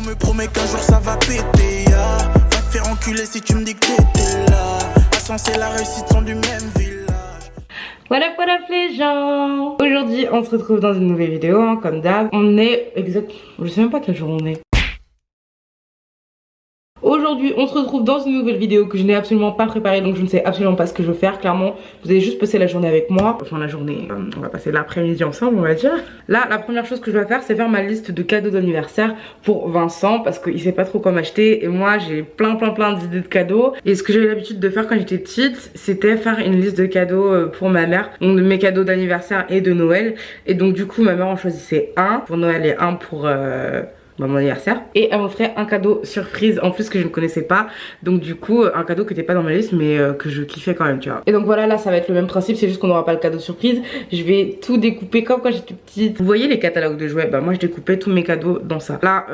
me promet qu'un jour ça va péter, yeah. Va te faire enculer si tu me dis que t'étais là. À Sens et la réussite sont du même village. What up les gens. Aujourd'hui on se retrouve dans une nouvelle vidéo hein, comme d'hab. On est exact... Je sais même pas quel jour on est. Aujourd'hui on se retrouve dans une nouvelle vidéo que je n'ai absolument pas préparée, donc je ne sais absolument pas ce que je veux faire. Clairement vous allez juste passer la journée avec moi. Enfin la journée, on va passer l'après-midi ensemble on va dire. Là la première chose que je dois faire c'est faire ma liste de cadeaux d'anniversaire pour Vincent, parce qu'il sait pas trop quoi m'acheter. Et moi j'ai plein d'idées de cadeaux. Et ce que j'avais l'habitude de faire quand j'étais petite, c'était faire une liste de cadeaux pour ma mère. Donc de mes cadeaux d'anniversaire et de Noël. Et donc du coup ma mère en choisissait un pour Noël et un pour... mon anniversaire, et elle m'offrait un cadeau surprise en plus que je ne connaissais pas, donc du coup un cadeau qui n'était pas dans ma liste mais que je kiffais quand même, tu vois. Et donc voilà, là ça va être le même principe, c'est juste qu'on n'aura pas le cadeau surprise. Je vais tout découper comme quand j'étais petite. Vous voyez les catalogues de jouets, bah moi je découpais tous mes cadeaux dans ça. Là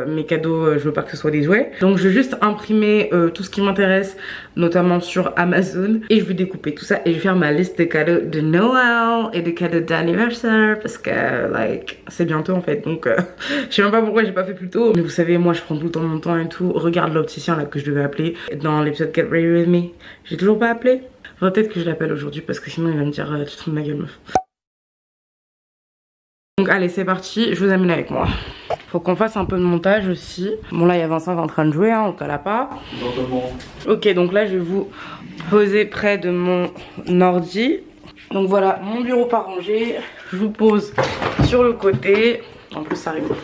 mes cadeaux, je veux pas que ce soit des jouets, donc je vais juste imprimer tout ce qui m'intéresse, notamment sur Amazon, et je vais découper tout ça et je vais faire ma liste de cadeaux de Noël et de cadeaux d'anniversaire, parce que like c'est bientôt en fait, donc je sais même pas pourquoi j'ai pas fait plus tôt, mais vous savez moi je prends tout le temps mon temps et tout. Regarde l'opticien là que je devais appeler dans l'épisode Get Ready With Me, j'ai toujours pas appelé. Faudrait peut-être que je l'appelle aujourd'hui parce que sinon il va me dire tu te fous de ma gueule meuf. Donc allez c'est parti, je vous amène avec moi. Faut qu'on fasse un peu de montage aussi. Bon là il y a Vincent en train de jouer hein, au calapa. Ok, donc là je vais vous poser près de mon ordi. Donc voilà mon bureau pas rangé. Je vous pose sur le côté. En plus ça rigole.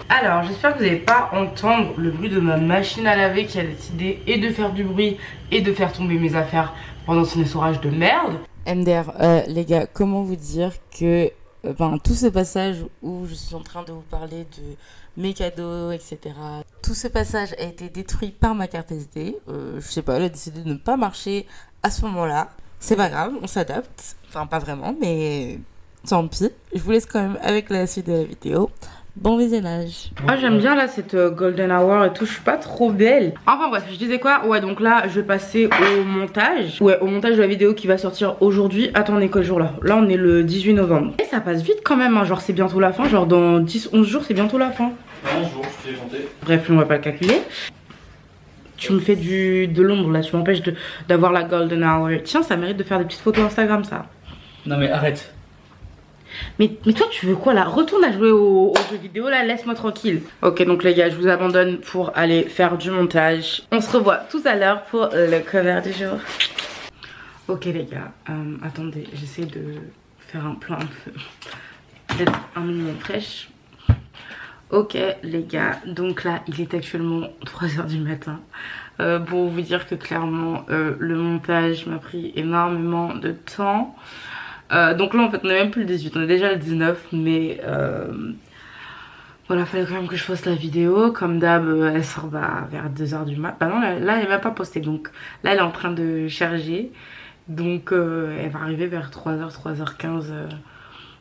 Alors j'espère que vous n'allez pas entendre le bruit de ma machine à laver qui a décidé et de faire du bruit et de faire tomber mes affaires pendant son essorage de merde. MDR, les gars, comment vous dire que tout ce passage où je suis en train de vous parler de mes cadeaux, etc. Tout ce passage a été détruit par ma carte SD. Je sais pas, elle a décidé de ne pas marcher à ce moment-là. C'est pas grave, on s'adapte. Enfin pas vraiment, mais... tant pis, je vous laisse quand même avec la suite de la vidéo. Bon visionnage. Ah j'aime bien là cette golden hour et tout, je suis pas trop belle. Enfin bref, je disais quoi? Ouais donc là je vais passer au montage. Ouais, au montage de la vidéo qui va sortir aujourd'hui. Attendez quel jour là? Là on est le 18 novembre. Et ça passe vite quand même hein. Genre c'est bientôt la fin, genre dans 10-11 jours c'est bientôt la fin. 11 jours, je t'ai compté. Bref, on va pas le calculer. Tu me fais de l'ombre là, tu m'empêches d'avoir la golden hour. Tiens ça mérite de faire des petites photos Instagram ça. Non mais arrête. Mais toi tu veux quoi là? Retourne à jouer aux jeux vidéo là, laisse-moi tranquille. Ok donc les gars je vous abandonne pour aller faire du montage. On se revoit tout à l'heure pour le cover du jour. Ok les gars, attendez, j'essaie de faire un plan peut-être un minimum fraîche. Ok les gars, donc là il est actuellement 3 h du matin. Pour vous dire que clairement le montage m'a pris énormément de temps. Donc là en fait on est même plus le 18, on est déjà le 19, mais voilà, fallait quand même que je fasse la vidéo. Comme d'hab elle sort vers 2 h du mat. Bah non là elle est même pas postée, donc là elle est en train de charger. Donc elle va arriver vers 3 h, 3 h 15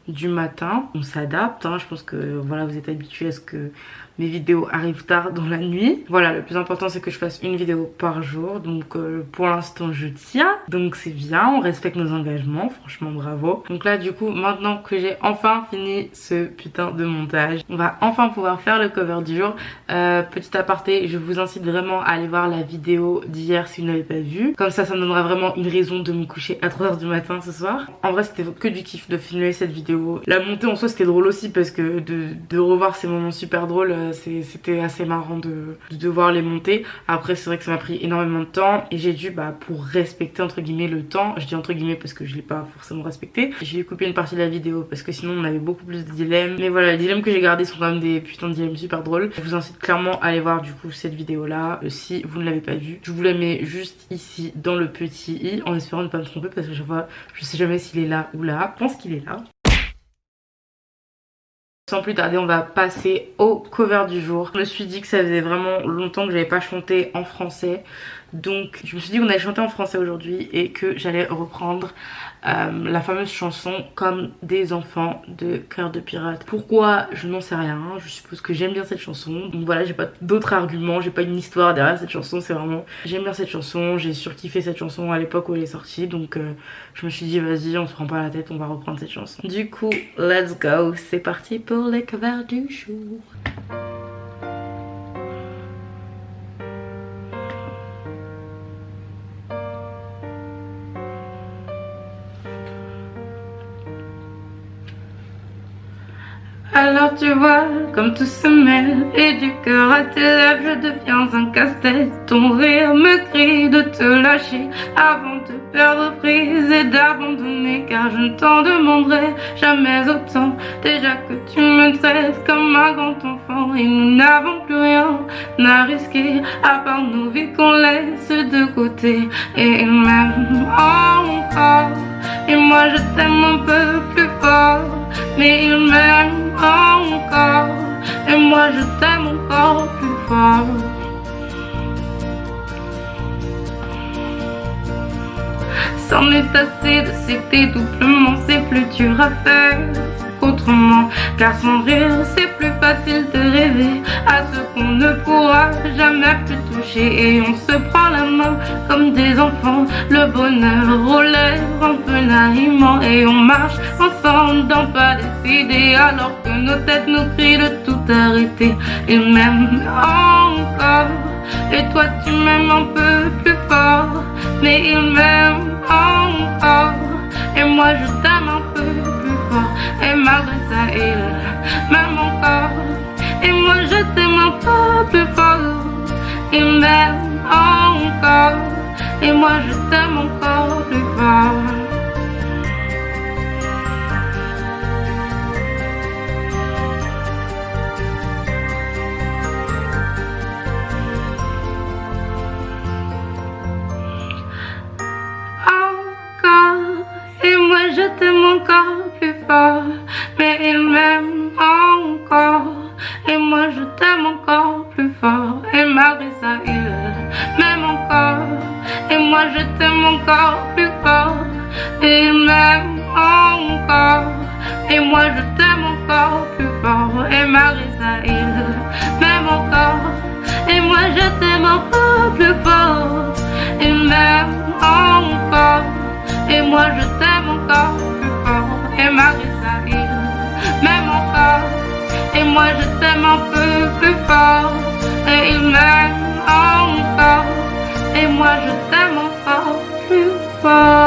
du matin. On s'adapte hein. Je pense que voilà vous êtes habitués à ce que mes vidéos arrivent tard dans la nuit. Voilà, le plus important c'est que je fasse une vidéo par jour. Donc pour l'instant je tiens, donc c'est bien, on respecte nos engagements, franchement bravo. Donc là du coup maintenant que j'ai enfin fini ce putain de montage, on va enfin pouvoir faire le cover du jour. Petit aparté, je vous incite vraiment à aller voir la vidéo d'hier si vous ne l'avez pas vue. Comme ça me donnera vraiment une raison de me coucher à 3 h du matin ce soir. En vrai c'était que du kiff de filmer cette vidéo. La montée en soi c'était drôle aussi parce que de revoir ces moments super drôles, c'était assez marrant de devoir les monter. Après c'est vrai que ça m'a pris énormément de temps et j'ai dû pour respecter entre guillemets le temps, je dis entre guillemets parce que je l'ai pas forcément respecté, j'ai coupé une partie de la vidéo parce que sinon on avait beaucoup plus de dilemmes. Mais voilà, les dilemmes que j'ai gardés sont quand même des putains de dilemmes super drôles. Je vous incite clairement à aller voir du coup cette vidéo là si vous ne l'avez pas vue. Je vous la mets juste ici dans le petit i en espérant ne pas me tromper parce que je sais jamais s'il est là ou là. Je pense qu'il est là. Sans plus tarder on va passer au cover du jour. Je me suis dit que ça faisait vraiment longtemps que j'avais pas chanté en français, donc je me suis dit qu'on allait chanter en français aujourd'hui et que j'allais reprendre la fameuse chanson Comme des enfants de Cœur de Pirate. Pourquoi? Je n'en sais rien, je suppose que j'aime bien cette chanson. Donc voilà, j'ai pas d'autres arguments, j'ai pas une histoire derrière cette chanson, c'est vraiment j'aime bien cette chanson, j'ai surkiffé cette chanson à l'époque où elle est sortie, donc je me suis dit vas-y on se prend pas la tête, on va reprendre cette chanson. Du coup let's go, c'est parti pour les covers du jour. Alors tu vois, comme tout se mêle, et du cœur à tes lèvres, je deviens un casse-tête. Ton rire me crie de te lâcher avant de perdre prise et d'abandonner, car je ne t'en demanderai jamais autant. Déjà que tu me traites comme un grand enfant, et nous n'avons plus rien à risquer, à part nos vies qu'on laisse de côté. Et même encore, et moi je t'aime un peu plus fort, mais il m'aime encore, et moi je t'aime encore plus fort. C'en est assez de s'aider doublement, c'est plus dur à faire qu'autrement, car sans rire c'est plus facile de rêver à ce qu'on ne pourra jamais plus toucher. Et on se prend la main comme des enfants, le bonheur aux lèvres un peu naïvement, et on marche ensemble d'un pas décidé, alors que nos têtes nous crient de tout arrêter. Il m'aime encore, et toi tu m'aimes un peu plus fort, mais il m'aime encore, et moi je t'aime un peu plus fort, et malgré ça il m'aime encore, et moi je t'aime un peu plus fort. Il m'aime encore, et moi je t'aime encore plus fort. Et moi je t'aime encore plus fort, mais il m'aime encore, et moi je t'aime encore plus fort, et malgré ça il m'aime encore, et moi je t'aime encore plus fort, et il m'aime encore, et moi je t'aime encore plus fort, et malgré ça il m'aime encore, et moi je t'aime encore plus fort, il m'aime encore, et moi je t'aime encore plus fort, et malgré ça il m'aime encore, et moi je t'aime un peu plus fort, et il m'aime encore, et moi je t'aime encore plus fort.